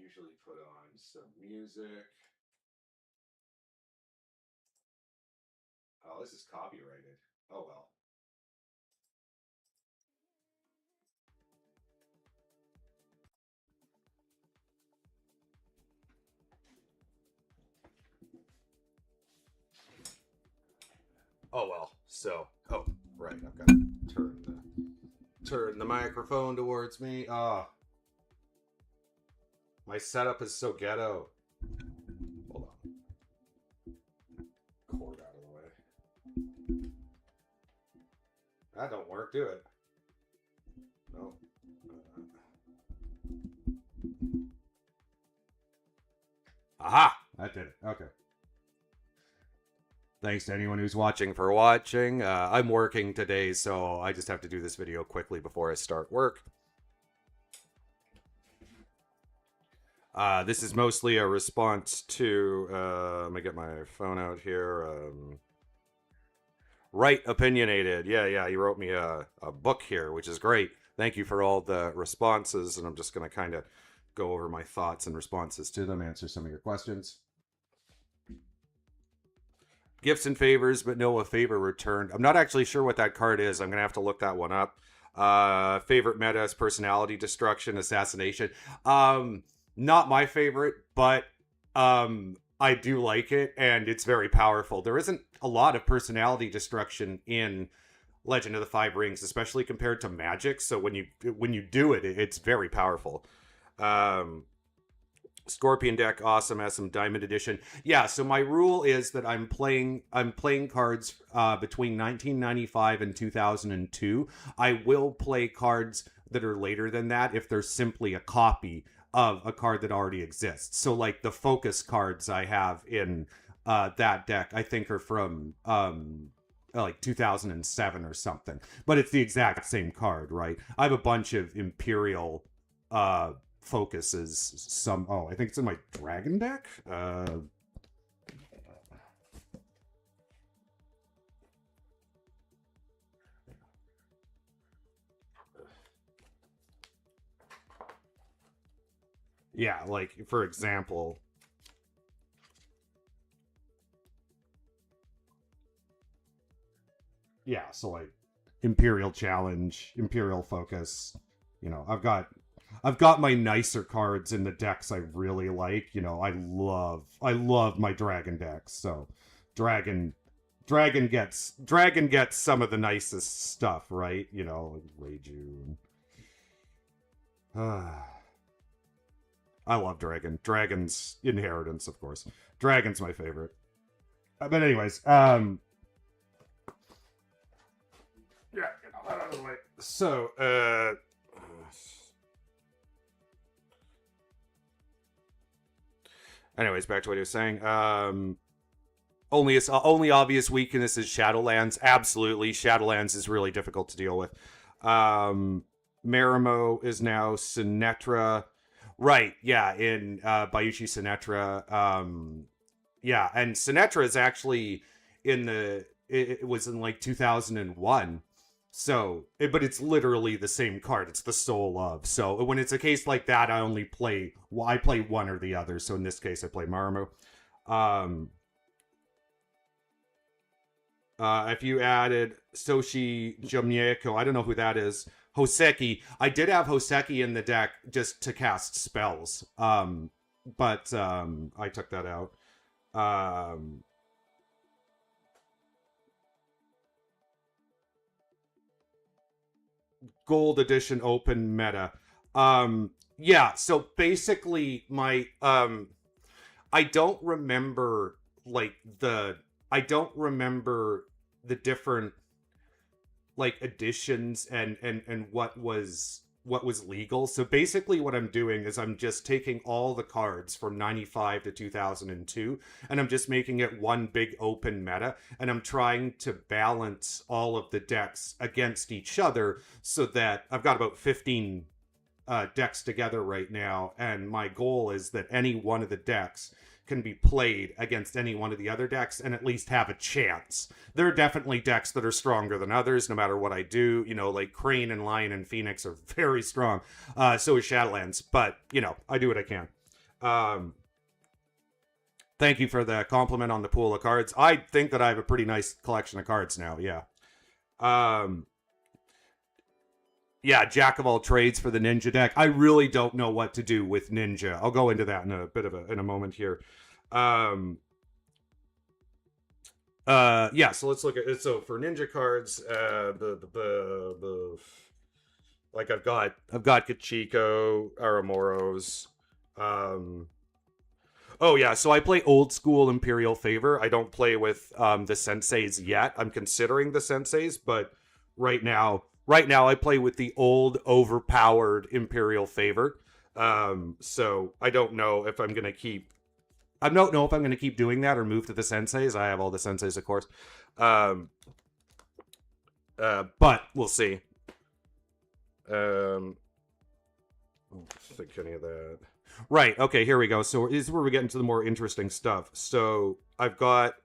usually put on some music. Oh, this is copyrighted. Oh well. Oh well. So, oh right, I've got to turn the microphone towards me. Ah, my setup is so ghetto. Hold on. Cord out of the way. That don't work, do it? No. Aha! That did it. Okay. Thanks to anyone who's watching for watching. I'm working today, so I just have to do this video quickly before I start work. This is mostly a response to, let me get my phone out here. Right Opinionated. Yeah, he wrote me a book here, which is great. Thank you for all the responses, and I'm just going to kind of go over my thoughts and responses to them, answer some of your questions. Gifts and favors, but no a favor returned. I'm not actually sure what that card is. I'm going to have to look that one up. Favorite meta is personality destruction, assassination. Not my favorite, but I do like it, and it's very powerful. There isn't a lot of personality destruction in Legend of the Five Rings, especially compared to Magic. So when you do it, it's very powerful. Scorpion deck, awesome, has some Diamond Edition. Yeah, so my rule is that I'm playing cards between 1995 and 2002. I will play cards that are later than that if they're simply a copy of a card that already exists. So like the focus cards I have in that deck, I think are from like 2007 or something. But it's the exact same card, right? I have a bunch of Imperial focuses. I think it's in my Dragon deck. Yeah, like for example, yeah, so like Imperial Challenge, Imperial Focus. You know, I've got my nicer cards in the decks I really like. You know, I love my Dragon decks. So Dragon gets some of the nicest stuff, right? You know, like Reiju. I love Dragon. Dragon's Inheritance, of course. Dragon's my favorite. But anyways, yeah, get all that out of the way. So, anyways, back to what he was saying. Only obvious weakness is Shadowlands. Absolutely, Shadowlands is really difficult to deal with. Marimo is now Sinetro. Right, yeah, in Bayushi Sinetro. Yeah, and Sinetro is actually it was in like 2001. So, but it's literally the same card. It's the Soul of. So when it's a case like that, I play one or the other. So in this case, I play Marimo. If you added Soshi Jumyeko, I don't know who that is. Hoseki. I did have Hoseki in the deck just to cast spells. But I took that out. Gold edition open meta. Yeah, so basically my I don't remember the different like editions and what was legal. So basically what I'm doing is I'm just taking all the cards from 95 to 2002 and I'm just making it one big open meta, and I'm trying to balance all of the decks against each other so that I've got about 15 decks together right now, and my goal is that any one of the decks can be played against any one of the other decks and at least have a chance. There are definitely decks that are stronger than others, no matter what I do. You know, like Crane and Lion and Phoenix are very strong. So is Shadowlands, but, you know, I do what I can. Um, Thank you for the compliment on the pool of cards. I think that I have a pretty nice collection of cards now. Yeah. Um, yeah, jack of all trades for the Ninja deck. I really don't know what to do with Ninja. I'll go into that in a bit of in a moment here. Yeah, so let's look at it. So for Ninja cards, like I've got Kachiko, Aramoros. Oh yeah, so I play old school Imperial Favor. I don't play with the senseis yet. I'm considering the senseis, but right now I play with the old overpowered Imperial Favor. So I don't know if I'm gonna keep. I don't know if I'm gonna keep doing that or move to the senseis. I have all the senseis, of course. But we'll see. I don't think any of that. Right. Okay. Here we go. So this is where we get into the more interesting stuff. So I've got 3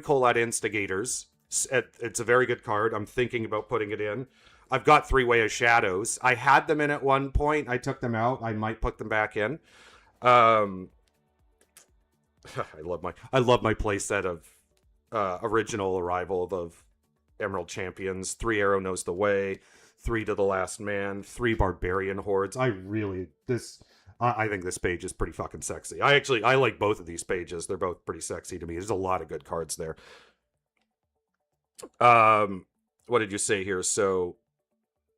Colad Instigators. It's a very good card. I'm thinking about putting it in. I've got 3 Way of Shadows. I had them in at one point. I took them out. I might put them back in. I love my playset of original Arrival of Emerald Champions. 3 Arrow Knows the Way. 3 to the Last Man, 3 Barbarian Hordes. I think this page is pretty fucking sexy. I like both of these pages. They're both pretty sexy to me. There's a lot of good cards there. What did you say here? So,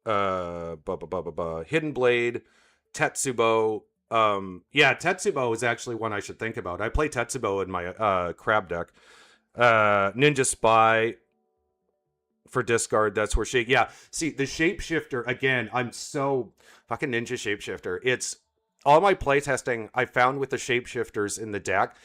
Hidden Blade, Tetsubo. Yeah, Tetsubo is actually one I should think about. I play Tetsubo in my crab deck. Ninja Spy. For discard, that's where yeah. See, the Shapeshifter, again, I'm so fucking Ninja Shapeshifter. It's all my playtesting I found with the Shapeshifters in the deck.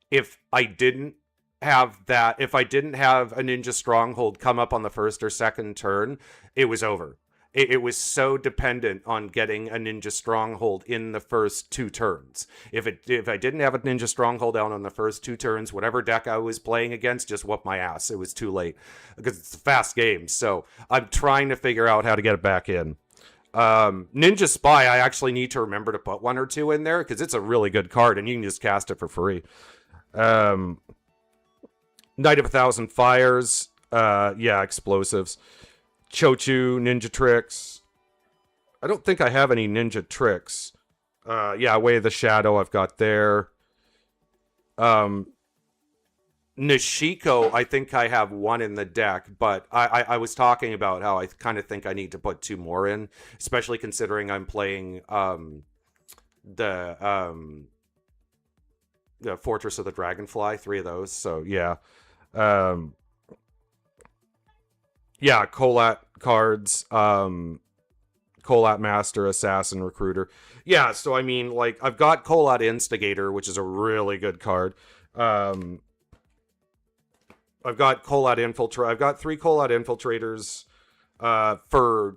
If I didn't have a Ninja Stronghold come up on the first or second turn, it was over. It was so dependent on getting a Ninja Stronghold in the first 2 turns. If I didn't have a Ninja Stronghold down on the first 2 turns, whatever deck I was playing against just whooped my ass. It was too late because it's a fast game. So I'm trying to figure out how to get it back in. Ninja Spy, I actually need to remember to put 1 or 2 in there because it's a really good card and you can just cast it for free. Knight of 1,000 Fires. Yeah, explosives. Chochu, Ninja Tricks. I don't think I have any Ninja Tricks. Yeah, Way of the Shadow I've got there. Nishiko, I think I have 1 in the deck, but I was talking about how I kind of think I need to put 2 more in, especially considering I'm playing the Fortress of the Dragonfly, 3 of those, so yeah. Yeah, Colat cards, Colat Master, Assassin, Recruiter. Yeah, so I mean, like, I've got Colat Instigator, which is a really good card. I've got Colat Infiltrator. I've got 3 Colat Infiltrators. For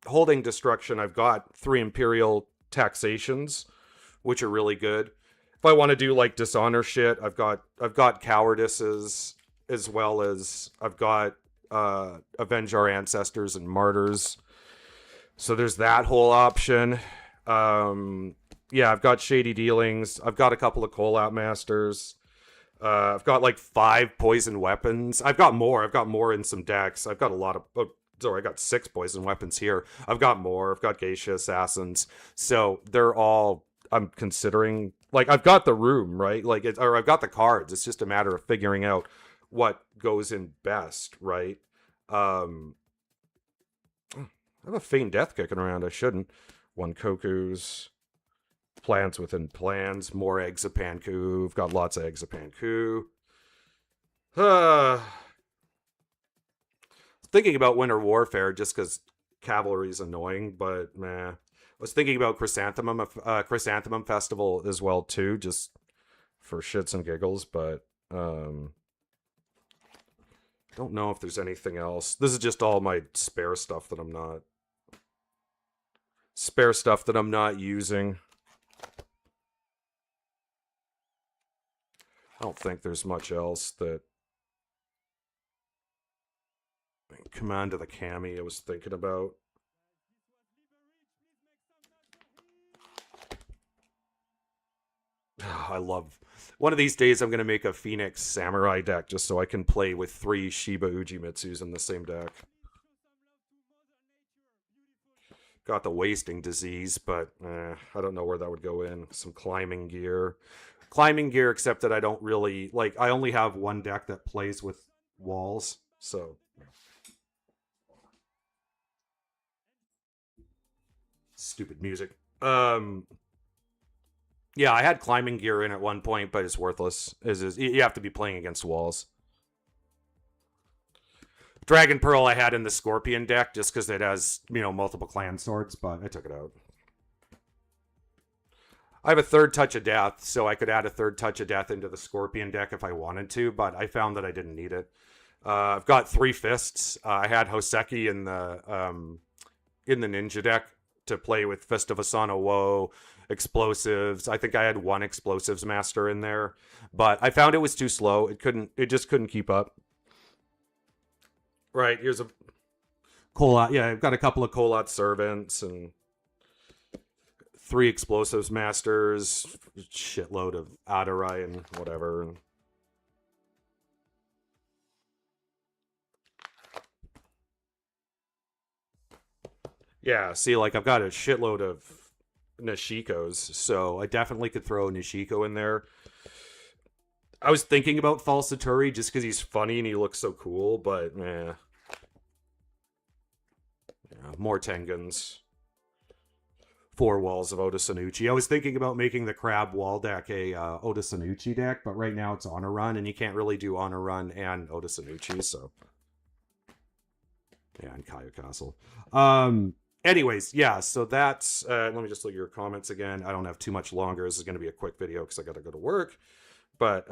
Holding Destruction, I've got 3 Imperial Taxations, which are really good. If I want to do, like, Dishonor shit, I've got Cowardices, as well as I've got Avenge Our Ancestors and Martyrs. So there's that whole option. Yeah, I've got Shady Dealings. I've got a couple of Colat Masters. I've got like 5 Poison Weapons. I've got more in some decks. I've got a lot of... I got 6 Poison Weapons here. I've got more. I've got Geisha Assassins. So they're all... I'm considering... Like, I've got the room, right? Like, or I've got the cards. It's just a matter of figuring out what goes in best, right? I have a Feign Death kicking around. I shouldn't. 1 Koku's. Plans within plans. More Eggs of Panku. I've got lots of Eggs of Panku. Thinking about Winter Warfare just because cavalry's annoying, but meh. I was thinking about Chrysanthemum Festival as well too, just for shits and giggles, but don't know if there's anything else. This is just all my spare stuff that I'm not using. I don't think there's much else that... Command of the Kami I was thinking about. I love. One of these days, I'm gonna make a Phoenix Samurai deck just so I can play with 3 Shiba Ujimitsus in the same deck. Got the wasting disease, but I don't know where that would go in. Some climbing gear. Climbing gear, except that I don't really like. I only have one deck that plays with walls, so stupid music. Yeah, I had climbing gear in at one point, but it's worthless. Is you have to be playing against walls. Dragon Pearl I had in the Scorpion deck just because it has, multiple clan swords, but I took it out. I have a third touch of death, so I could add a third touch of death into the Scorpion deck if I wanted to, but I found that I didn't need it. I've got 3 fists. I had Hoseki in the ninja deck to play with Fist of Asana Woe, explosives. I think I had 1 explosives master in there, but I found it was too slow. It just couldn't keep up. Right, here's a Kolat. Yeah, I've got a couple of Kolat servants and 3 explosives masters, shitload of Adarai and whatever. Yeah, see, like I've got a shitload of Nishikos, so I definitely could throw a Nishiko in there. I was thinking about Falsaturi just because he's funny and he looks so cool, but yeah, more Tengans. 4 walls of Oda Sanucci. I was thinking about making the Crab wall deck a Oda Sanucci deck, but right now it's Honor Run, and you can't really do Honor Run and Oda Sanucci, so yeah, and Kaio Castle. Anyways, yeah, so that's let me just look at your comments again. I don't have too much longer. This is going to be a quick video because I got to go to work. But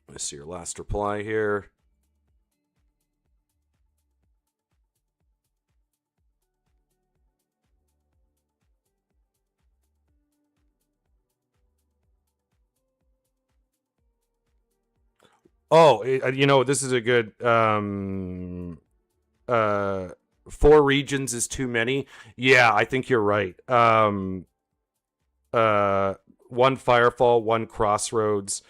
let's see your last reply here. Oh, this is a good 4 regions is too many. Yeah, I think you're right. 1 Firefall, 1 Crossroads,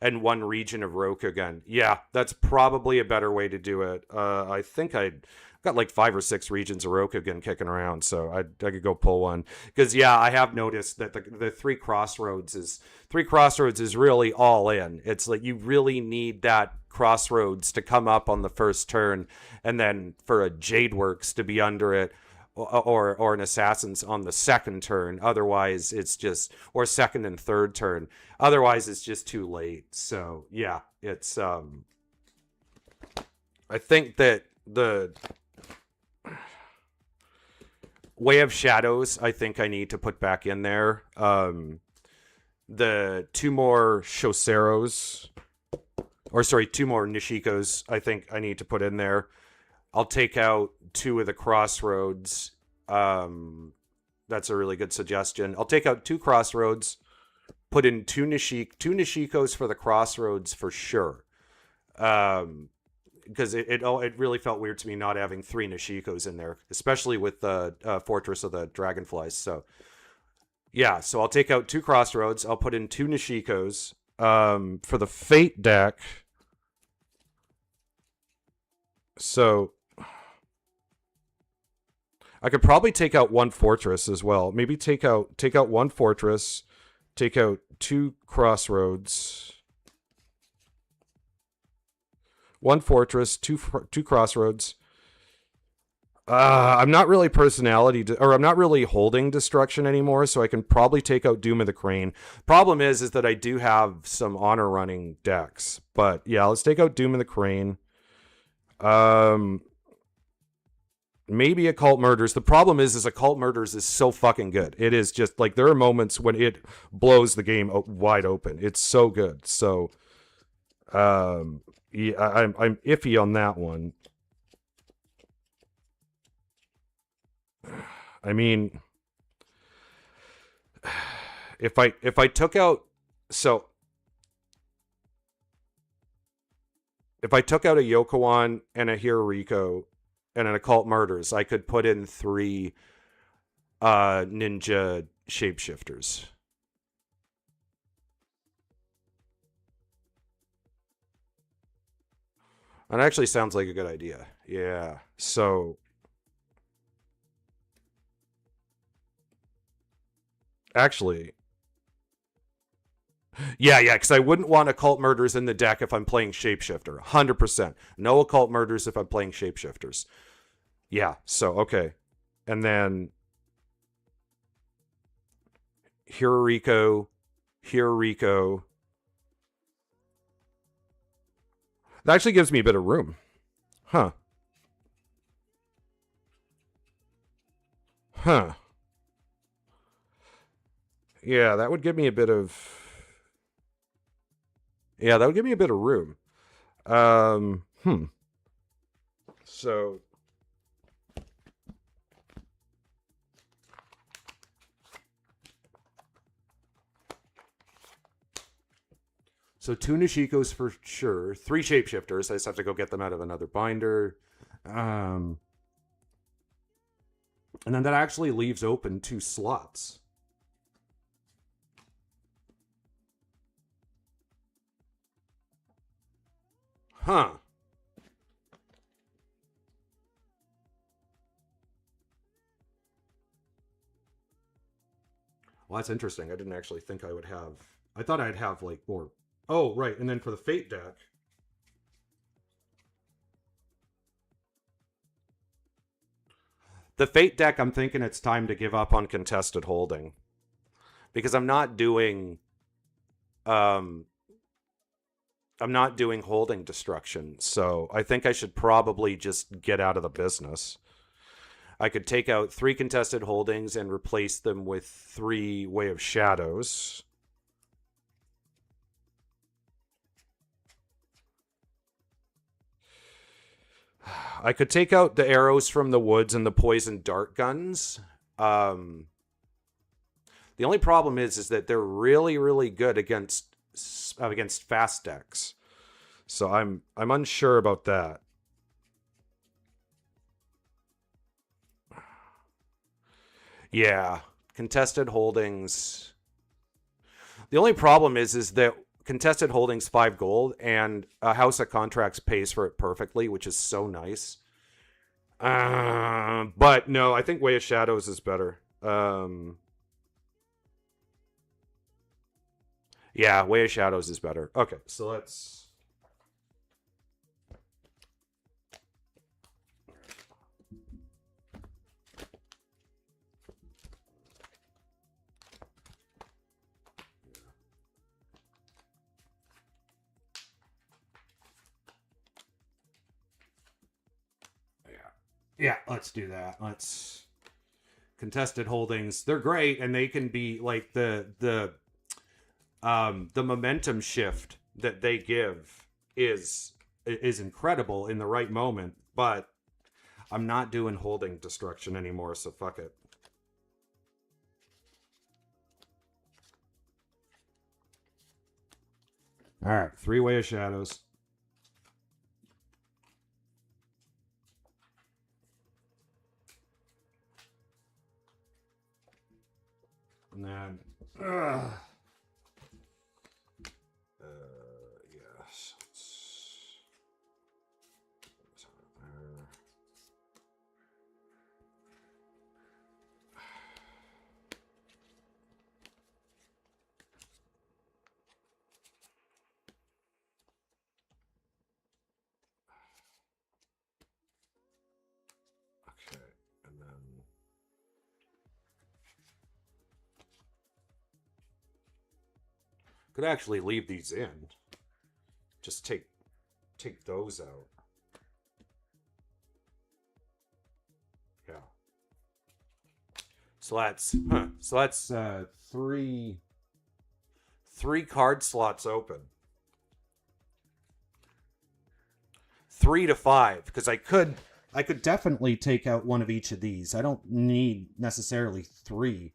and 1 region of Rokugan. Yeah, that's probably a better way to do it. I think I've got like 5 or 6 regions of Rokugan kicking around, so I could go pull one. Because yeah, I have noticed that the 3 Crossroads is really all in. It's like you really need that Crossroads to come up on the first turn, and then for a Jadeworks to be under it, or an Assassin's on the second turn. Otherwise, it's just, or second and third turn. Otherwise, it's just too late. So yeah, it's I think that the Way of Shadows, I think I need to put back in there. The 2 more Shoseros, or sorry, 2 more Nishikos, I think I need to put in there. I'll take out 2 of the Crossroads. That's a really good suggestion. I'll take out 2 Crossroads, put in 2 Nishikos for the Crossroads for sure. Because it really felt weird to me not having 3 Nishikos in there, especially with the Fortress of the Dragonflies. So yeah, so I'll take out 2 Crossroads. I'll put in 2 Nishikos. For the Fate deck, so I could probably take out 1 Fortress as well. Maybe take out 1 Fortress, take out 2 Crossroads. 1 Fortress, 2 Crossroads. I'm not really I'm not really holding Destruction anymore, so I can probably take out Doom of the Crane. Problem is that I do have some honor running decks, but yeah, let's take out Doom of the Crane. Maybe Occult Murders. The problem is Occult Murders is so fucking good. It is just like there are moments when it blows the game wide open. It's so good. So, yeah, I'm iffy on that one. I mean, if I took out, so if I took out a Yokowan and a Hiroriko and an Occult Murders, I could put in 3 ninja shapeshifters. That actually sounds like a good idea. Yeah. So actually, yeah, because I wouldn't want occult murders in the deck if I'm playing shapeshifter. 100%. No occult murders if I'm playing shapeshifters. Yeah. So okay, and then Hiroriko, Hiroriko. That actually gives me a bit of room. Huh. Huh. Yeah, that would give me a bit of... Yeah, that would give me a bit of room. Hmm. So... So 2 Nishikos for sure. 3 shapeshifters. I just have to go get them out of another binder. And then that actually leaves open 2 slots. Huh. Well, that's interesting. I didn't actually think I would have... I thought I'd have, like, more... Oh, right. And then for the Fate deck... The Fate deck, I'm thinking it's time to give up on contested holding. Because I'm not doing... I'm not doing holding destruction, so I think I should probably just get out of the business. I could take out 3 contested holdings and replace them with 3 Way of Shadows. I could take out the arrows from the woods and the poison dart guns. The only problem is that they're really, really good against fast decks. So I'm unsure about that. Yeah, contested holdings. The only problem is that contested holdings 5 gold, and a House of Contracts pays for it perfectly, which is so nice. But no, I think Way of Shadows is better. Yeah, Way of Shadows is better. Okay, so let's... Yeah, let's do that. Let's... Contested holdings, they're great, and they can be like the momentum shift that they give is incredible in the right moment, but I'm not doing holding destruction anymore, so fuck it. All right, 3 Way of Shadows. And then, yes. Okay, and then... Could actually leave these in. Just take those out. Yeah. So that's 3 card slots open. 3 to 5, because I could definitely take out one of each of these. I don't need necessarily 3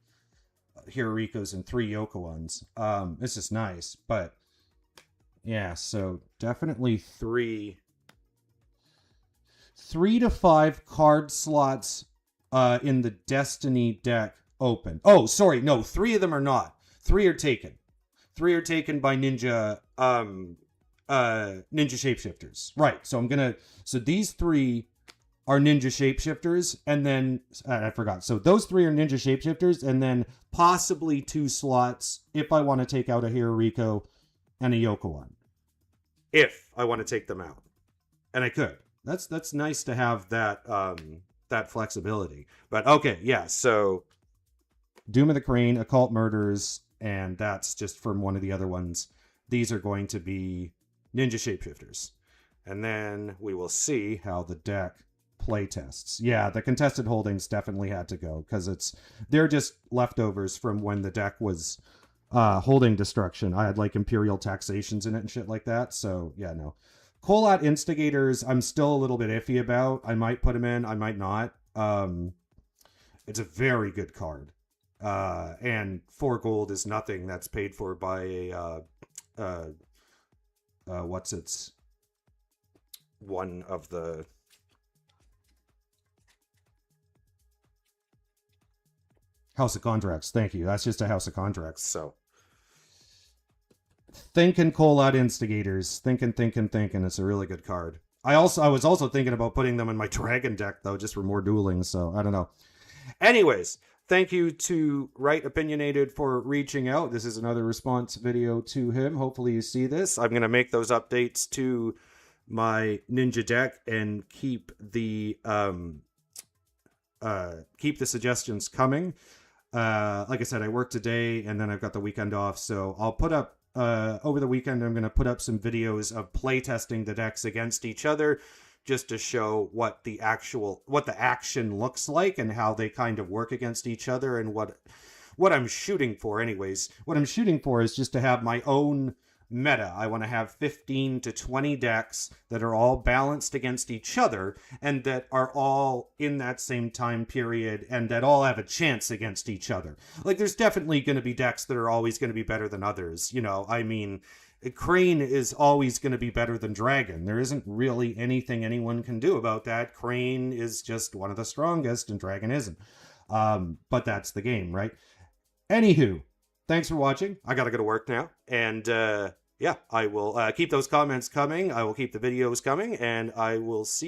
Hirorikos and 3 Yoko ones. It's just nice, but yeah, so definitely 3 to 5 card slots in the Destiny deck open. Oh, sorry, no, 3 of them are not. 3 are taken. 3 are taken by Ninja ninja shapeshifters. Right. So these three are ninja shapeshifters, and then I forgot. So those three are ninja shapeshifters, and then possibly 2 slots if I want to take out a Hiroriko and a Yokowan. If I want to take them out. And I could. That's nice to have that that flexibility. But okay, yeah, so Doom of the Crane, Occult Murders, and that's just from one of the other ones. These are going to be ninja shapeshifters. And then we will see how the deck play tests. Yeah, the contested holdings definitely had to go because they're just leftovers from when the deck was holding destruction. I had like Imperial Taxations in it and shit like that. So yeah, no. Kolat Instigators, I'm still a little bit iffy about. I might put them in, I might not. It's a very good card. And 4 gold is nothing. That's paid for by a what's its one of the House of Contracts. Thank you. That's just a House of Contracts. So thinking Kolat Instigators. Thinking. It's a really good card. I was also thinking about putting them in my dragon deck though, just for more dueling. So I don't know. Anyways, thank you to Right Opinionated for reaching out. This is another response video to him. Hopefully you see this. I'm gonna make those updates to my ninja deck and keep the suggestions coming. Like I said, I work today and then I've got the weekend off, so I'll put up over the weekend. I'm going to put up some videos of play testing the decks against each other, just to show what the action looks like and how they kind of work against each other, and what I'm shooting for. Anyways, what I'm shooting for is just to have my own meta. I want to have 15 to 20 decks that are all balanced against each other and that are all in that same time period and that all have a chance against each other. Like, there's definitely going to be decks that are always going to be better than others. You know, I mean, Crane is always going to be better than Dragon. There isn't really anything anyone can do about that. Crane is just one of the strongest and Dragon isn't. But that's the game, right? Anywho, thanks for watching. I gotta go to work now. And yeah, I will keep those comments coming. I will keep the videos coming. And I will see